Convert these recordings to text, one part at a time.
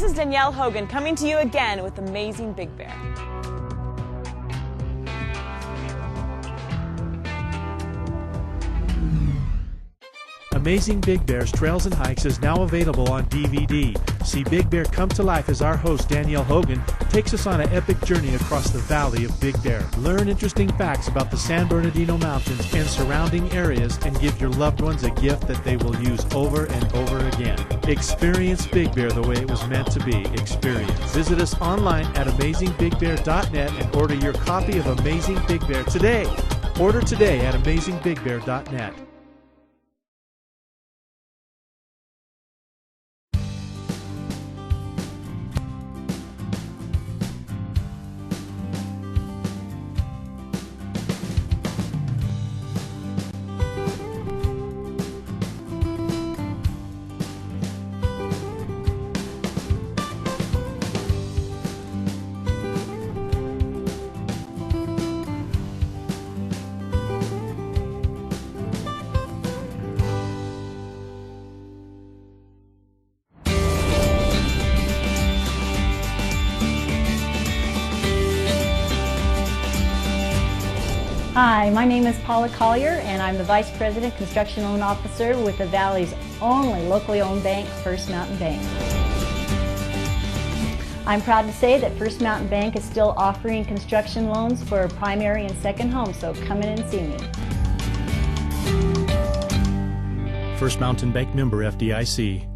is Danielle Hogan coming to you again with Amazing Big Bear. Amazing Big Bear's Trails and Hikes is now available on DVD. See Big Bear come to life as our host Danielle Hogan takes us on an epic journey across the valley of Big Bear. Learn interesting facts about the San Bernardino Mountains and surrounding areas and give your loved ones a gift that they will use over and over again. Experience Big Bear the way it was meant to be experienced. Visit us online at AmazingBigBear.net and order your copy of Amazing Big Bear today. Order today at AmazingBigBear.net. Hi, my name is Paula Collier and I'm the Vice President Construction Loan Officer with the Valley's only locally owned bank, First Mountain Bank. I'm proud to say that First Mountain Bank is still offering construction loans for primary and second homes, so come in and see me. First Mountain Bank member FDIC.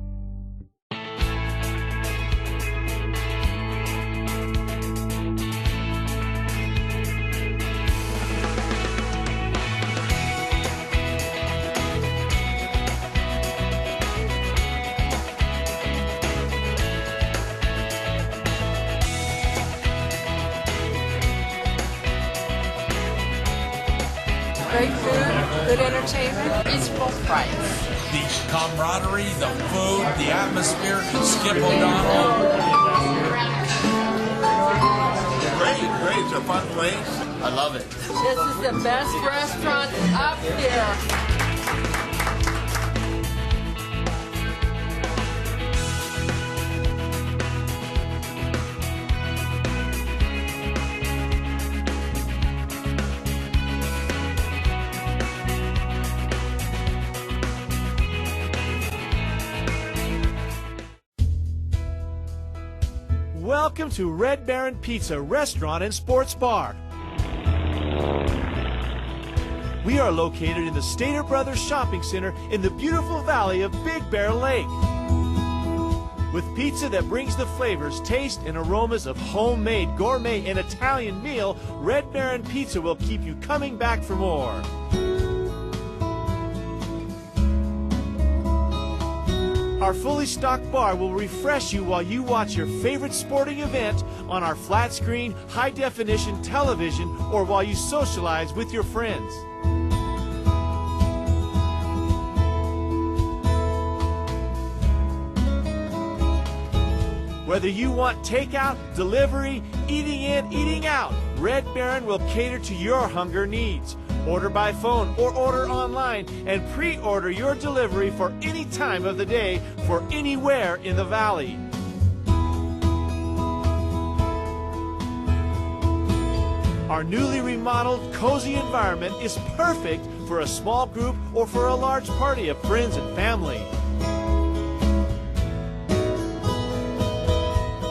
Great food, good entertainment, reasonable price. The camaraderie, the food, the atmosphere, Skip O'Donnell. Great, it's a fun place. I love it. This is the best restaurant up here. Welcome to Red Baron Pizza Restaurant and Sports Bar. We are located in the Stater Brothers Shopping Center in the beautiful valley of Big Bear Lake. With pizza that brings the flavors, taste, and aromas of homemade, gourmet, and Italian meal, Red Baron Pizza will keep you coming back for more. Our fully stocked bar will refresh you while you watch your favorite sporting event on our flat screen, high-definition television, or while you socialize with your friends. Whether you want takeout, delivery, eating in, eating out, Red Baron will cater to your hunger needs. Order by phone or order online and pre-order your delivery for any time of the day for anywhere in the valley. Our newly remodeled, cozy environment is perfect for a small group or for a large party of friends and family.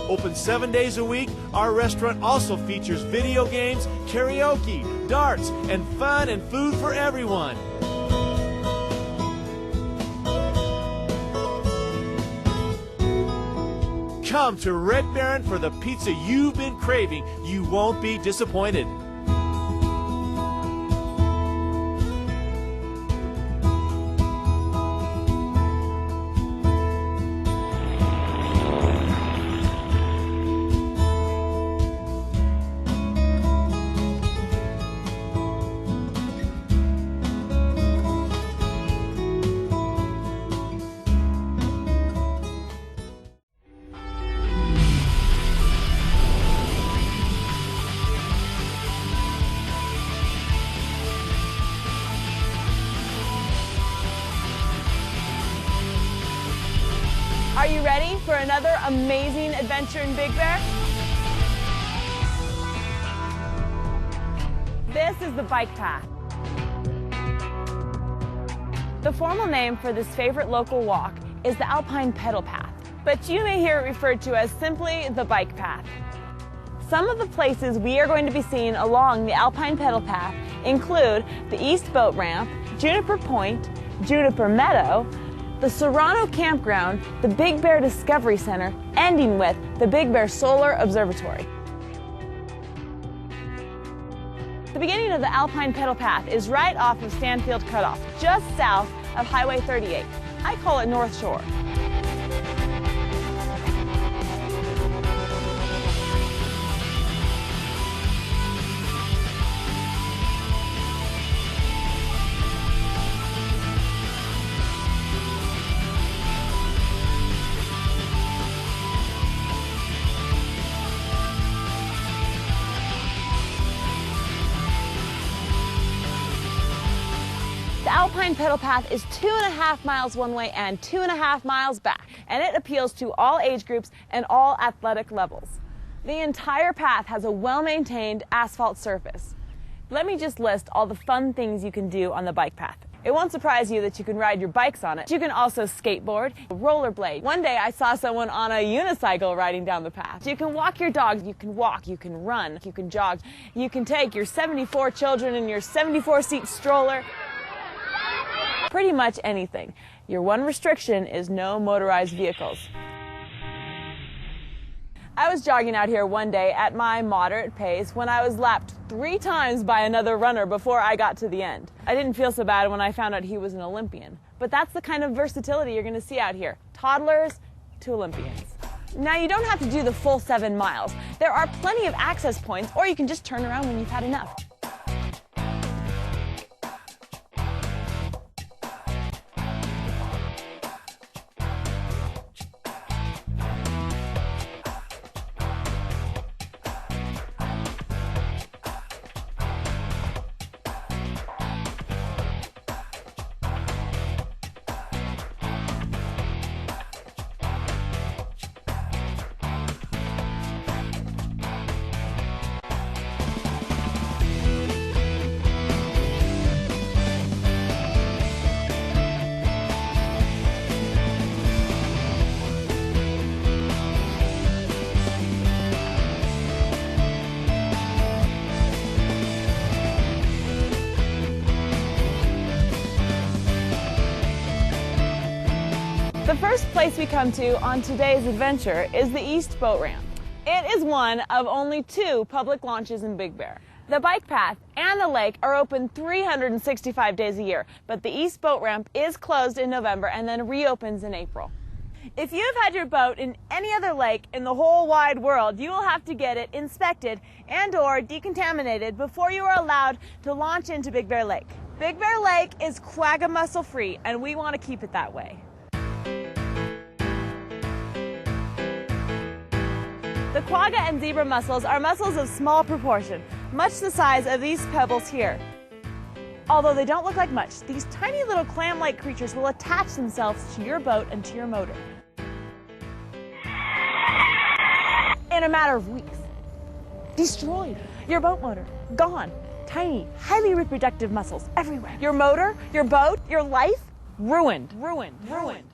Open 7 days a week, our restaurant also features video games, karaoke, darts, and fun and food for everyone. Come to Red Baron for the pizza you've been craving. You won't be disappointed. you ready for another amazing adventure in Big Bear? This is the bike path. The formal name for this favorite local walk is the Alpine Pedal Path, but you may hear it referred to as simply the bike path. Some of the places we are going to be seeing along the Alpine Pedal Path include the East Boat Ramp, Juniper Point, Juniper Meadow, the Serrano Campground, the Big Bear Discovery Center, ending with the Big Bear Solar Observatory. The beginning of the Alpine Pedal Path is right off of Stanfield Cutoff, just south of Highway 38. I call it North Shore. The Alpine Pedal Path is 2.5 miles one way and 2.5 miles back, and it appeals to all age groups and all athletic levels. The entire path has a well-maintained asphalt surface. Let me just list all the fun things you can do on the bike path. It won't surprise you that you can ride your bikes on it. You can also skateboard, rollerblade. One day I saw someone on a unicycle riding down the path. You can walk your dog, you can walk, you can run, you can jog. You can take your 74 children in your 74-seat stroller. Pretty much anything. Your one restriction is no motorized vehicles. I was jogging out here one day at my moderate pace when I was lapped 3 times by another runner before I got to the end. I didn't feel so bad when I found out he was an Olympian. But that's the kind of versatility you're going to see out here. Toddlers to Olympians. Now, you don't have to do the full 7 miles. There are plenty of access points, or you can just turn around when you've had enough. The first place we come to on today's adventure is the East Boat Ramp. It is one of only 2 public launches in Big Bear. The bike path and the lake are open 365 days a year, but the East Boat Ramp is closed in November and then reopens in April. If you've had your boat in any other lake in the whole wide world, you will have to get it inspected and/or decontaminated before you are allowed to launch into Big Bear Lake. Big Bear Lake is quagga mussel free, and we want to keep it that way. The quagga and zebra mussels are mussels of small proportion, much the size of these pebbles here. Although they don't look like much, these tiny little clam-like creatures will attach themselves to your boat and to your motor in a matter of weeks. Destroyed. Your boat motor, gone. Tiny, highly reproductive mussels everywhere. Your motor, your boat, your life, ruined. Ruined. Ruined.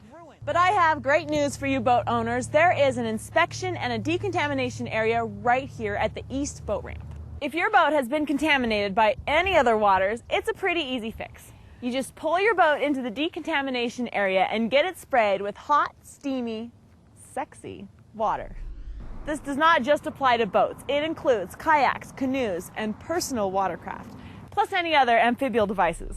But I have great news for you boat owners. There is an inspection and a decontamination area right here at the East Boat Ramp. If your boat has been contaminated by any other waters, it's a pretty easy fix. You just pull your boat into the decontamination area and get it sprayed with hot, steamy, sexy water. This does not just apply to boats. It includes kayaks, canoes, and personal watercraft, plus any other amphibial devices.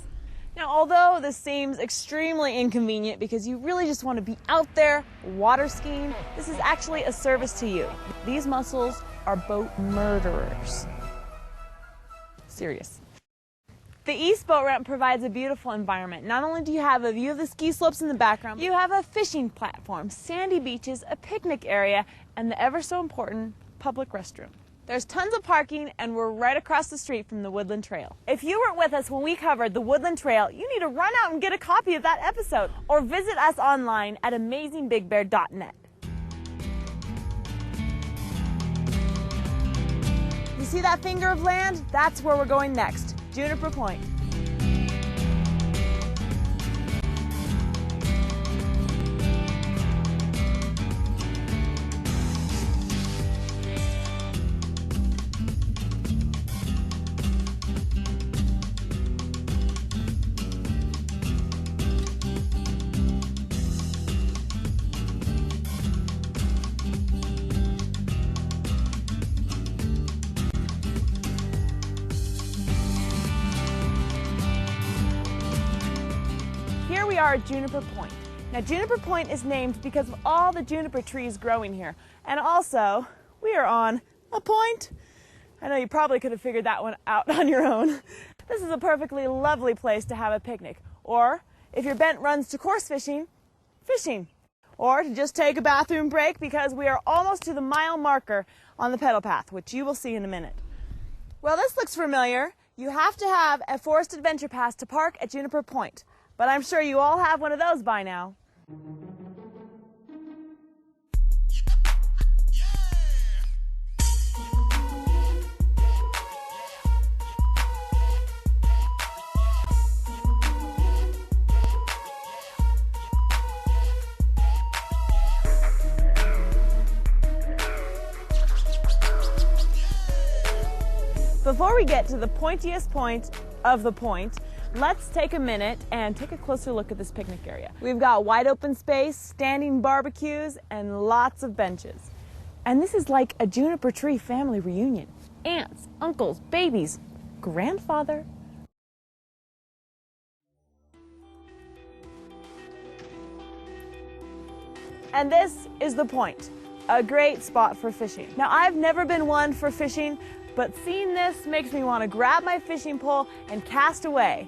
Now, although this seems extremely inconvenient because you really just want to be out there water skiing, this is actually a service to you. These mussels are boat murderers. Serious. The East Boat Ramp provides a beautiful environment. Not only do you have a view of the ski slopes in the background, you have a fishing platform, sandy beaches, a picnic area, and the ever so important public restroom. There's tons of parking, and we're right across the street from the Woodland Trail. If you weren't with us when we covered the Woodland Trail, you need to run out and get a copy of that episode, or visit us online at AmazingBigBear.net. You see that finger of land? That's where we're going next, Juniper Point. Here we are at Juniper Point. Now, Juniper Point is named because of all the juniper trees growing here. And also, we are on a point. I know you probably could have figured that one out on your own. This is a perfectly lovely place to have a picnic. Or, if your bent runs to course fishing, fishing. Or to just take a bathroom break because we are almost to the mile marker on the pedal path, which you will see in a minute. Well, this looks familiar. You have to have a Forest Adventure Pass to park at Juniper Point. But I'm sure you all have one of those by now. Before we get to the pointiest point of the point, let's take a minute and take a closer look at this picnic area. We've got wide open space, standing barbecues, and lots of benches. And this is like a juniper tree family reunion. Aunts, uncles, babies, grandfather. And this is the point, a great spot for fishing. Now, I've never been one for fishing, but seeing this makes me want to grab my fishing pole and cast away.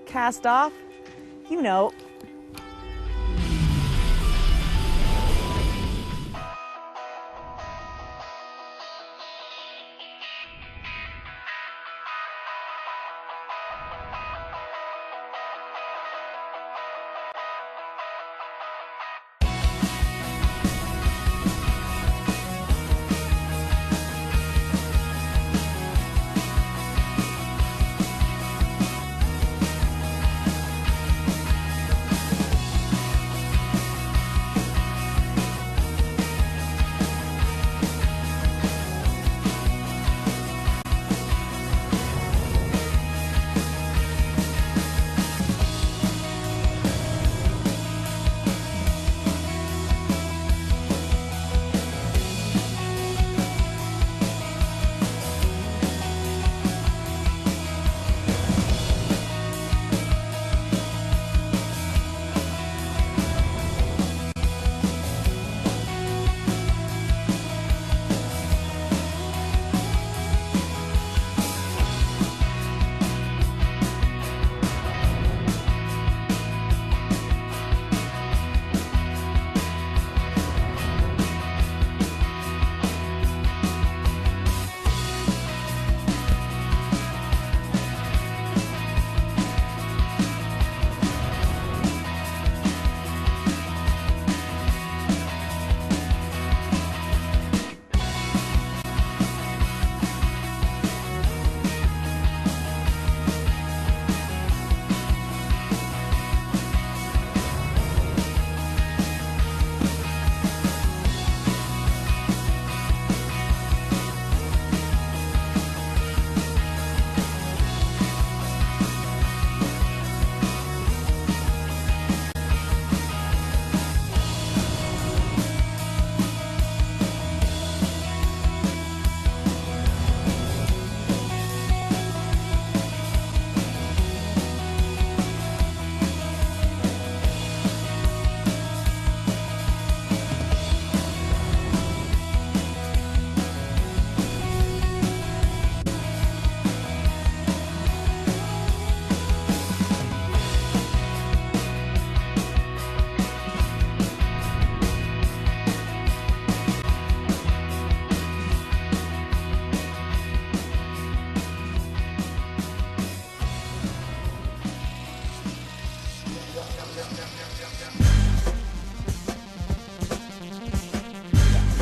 Cast off, you know.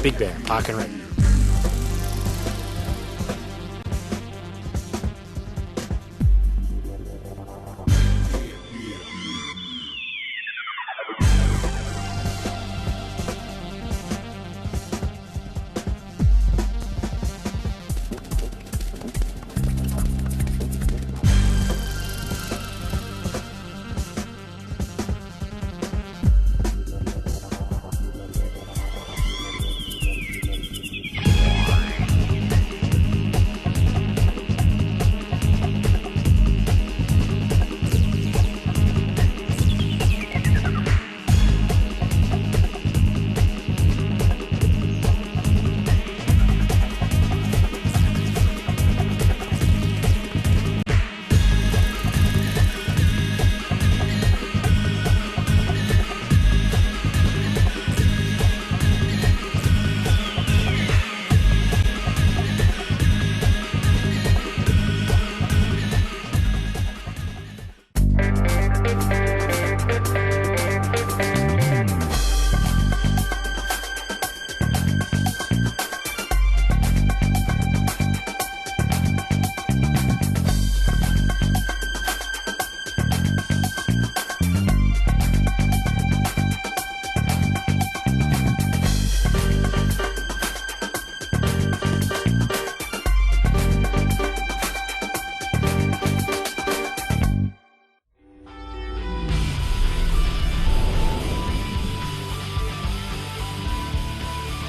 Big Bear, Park and Rec.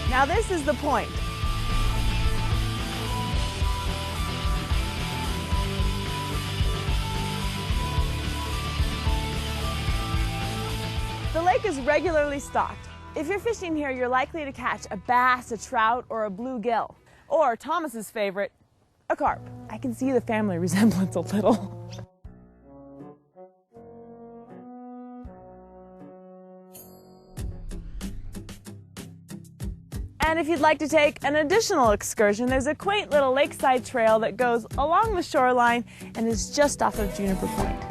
Now this is the point. The lake is regularly stocked. If you're fishing here, you're likely to catch a bass, a trout, or a bluegill. Or Thomas's favorite, a carp. I can see the family resemblance a little. And if you'd like to take an additional excursion, there's a quaint little lakeside trail that goes along the shoreline and is just off of Juniper Point.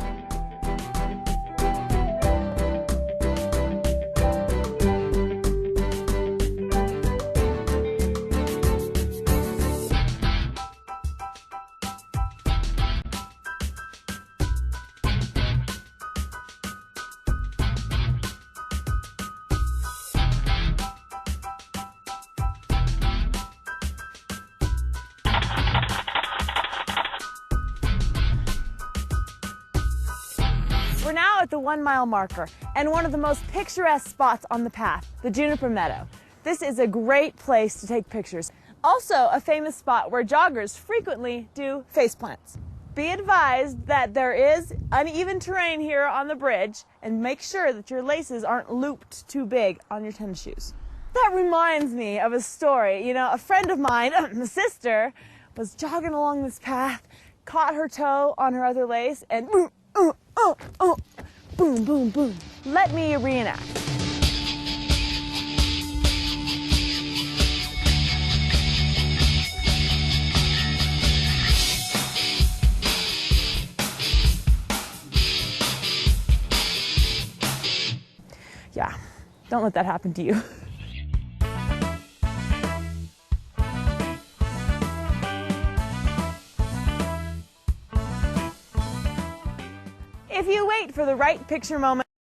We're now at the 1 mile marker and one of the most picturesque spots on the path, the Juniper Meadow. This is a great place to take pictures. Also a famous spot where joggers frequently do face plants. Be advised that there is uneven terrain here on the bridge, and make sure that your laces aren't looped too big on your tennis shoes. That reminds me of a story. You know, a friend of mine, my sister, was jogging along this path, caught her toe on her other lace, and boom, boom, boom. Let me reenact. Yeah, don't let that happen to you. If you wait for the right picture moment,